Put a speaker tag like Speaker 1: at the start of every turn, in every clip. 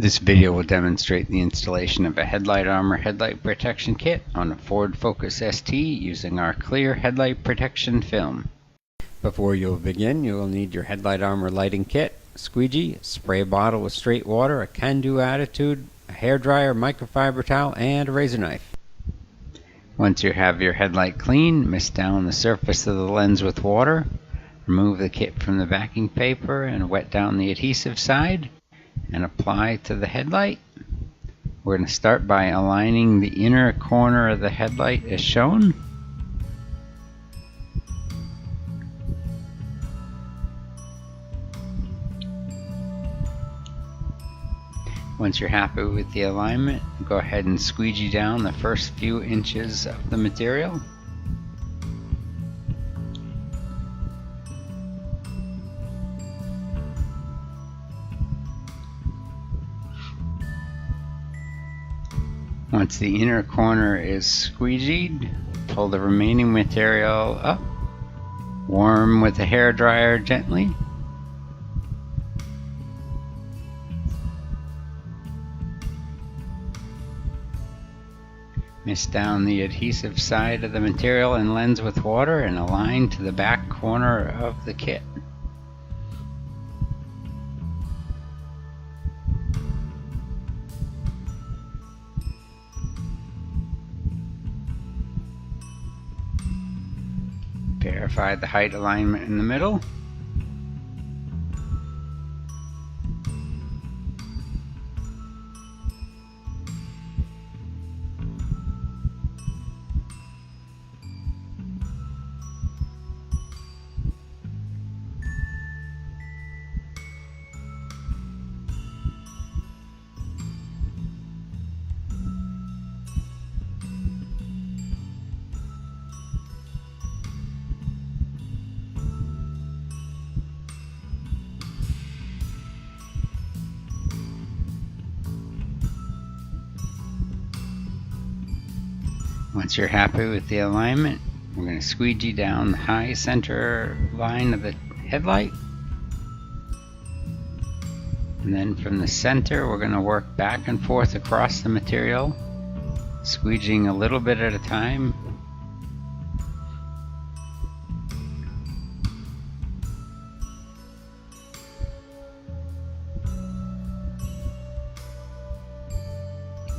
Speaker 1: This video will demonstrate the installation of a Headlight Armor Headlight Protection Kit on a Ford Focus ST using our Clear Headlight Protection film. Before you'll begin, you will need your Headlight Armor lighting kit, squeegee, spray bottle with straight water, a can-do attitude, a hairdryer, microfiber towel, and a razor knife. Once you have your headlight clean, mist down the surface of the lens with water, remove the kit from the backing paper and wet down the adhesive side and apply to the headlight. We're going to start by aligning the inner corner of the headlight as shown. Once you're happy with the alignment, go ahead and squeegee down the first few inches of the material. Once the inner corner is squeegeed, pull the remaining material up, warm with a hairdryer gently. Mist down the adhesive side of the material and lens with water and align to the back corner of the kit. Verify the height alignment in the middle. Once you're happy with the alignment, we're going to squeegee down the high center line of the headlight. And then from the center, we're going to work back and forth across the material, squeegeeing a little bit at a time.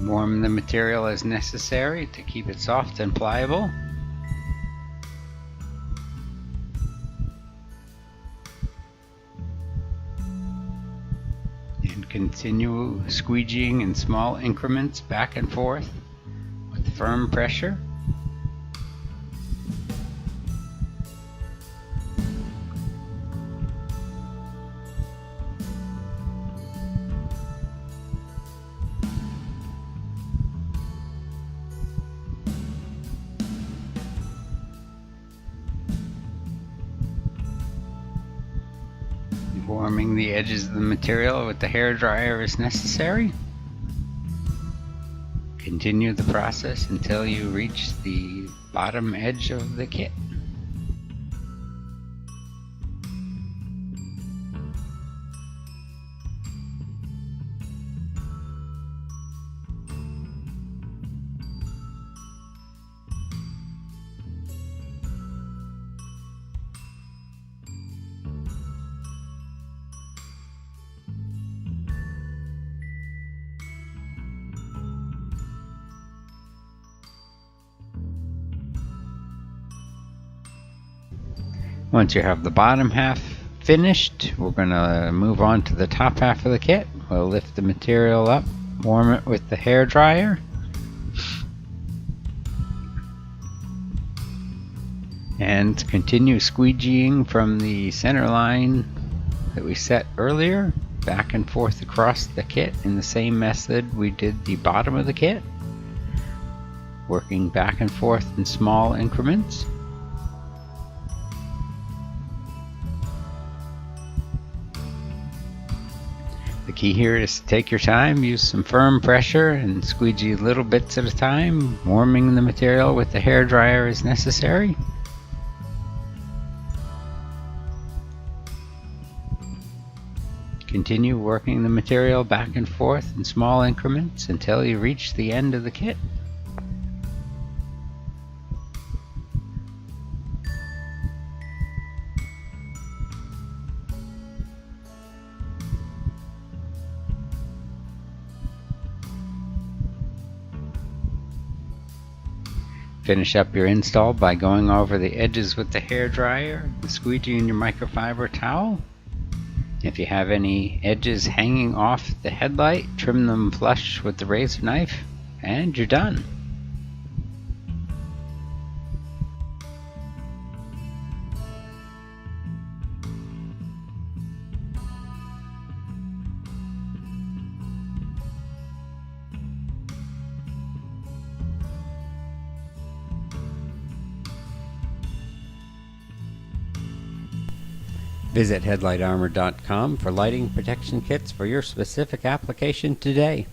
Speaker 1: Warm the material as necessary to keep it soft and pliable. And continue squeegeeing in small increments back and forth with firm pressure. Warming the edges of the material with the hairdryer as necessary. Continue the process until you reach the bottom edge of the kit. Once you have the bottom half finished, we're going to move on to the top half of the kit. We'll lift the material up, warm it with the hairdryer, and continue squeegeeing from the center line that we set earlier back and forth across the kit in the same method we did the bottom of the kit, working back and forth in small increments. The key here is to take your time, use some firm pressure, and squeegee little bits at a time, warming the material with the hairdryer as necessary. Continue working the material back and forth in small increments until you reach the end of the kit. Finish up your install by going over the edges with the hairdryer, squeegeeing your microfiber towel. If you have any edges hanging off the headlight, trim them flush with the razor knife, and you're done. Visit HeadlightArmor.com for lighting protection kits for your specific application today.